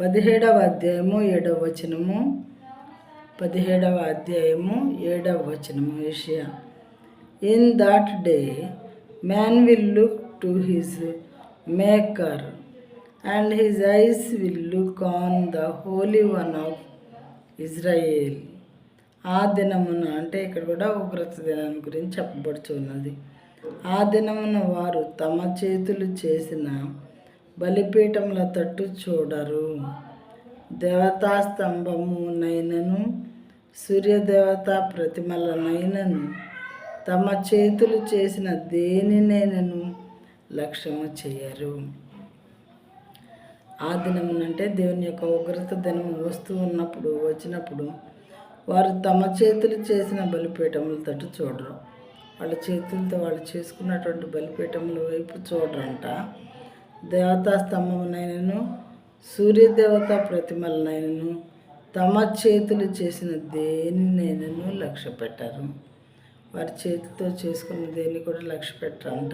17వ అధ్యాయము 7వ వచనము. 17వ అధ్యాయము 7వ వచనము. యెషయా, in that day man will look to his maker and his eyes will look on the Holi one of Israel. ఆ దినమున అంటే ఇక్కడ కూడా ఉగ్రత దినాన్ని గురించి చెప్పబడుచున్నది. ఆ దినమున వారు తమ చేతులు చేసిన బలిపీఠముల తట్టు చూడరు. దేవతా స్తంభము నైనను సూర్యదేవత ప్రతిమలనైనను తమ చేతులు చేసిన దేనినైనను లక్ష్యము చేయరు. ఆ దినమునంటే దేవుని యొక్క ఉగ్రత దినము వచ్చినప్పుడు వారు తమ చేతులు చేసిన బలిపీఠముల తట్టు చూడరు. వాళ్ళ చేతులతో వాళ్ళు చేసుకున్నటువంటి బలిపీఠముల వైపు చూడరంట. దేవతా స్తంభమునైనను సూర్యదేవత ప్రతిమలనైనను తమ చేతులు చేసిన దేనినైనను లక్ష్య పెట్టారు. వారి చేతితో చేసుకున్న దేన్ని కూడా లక్ష్య పెట్టరంట.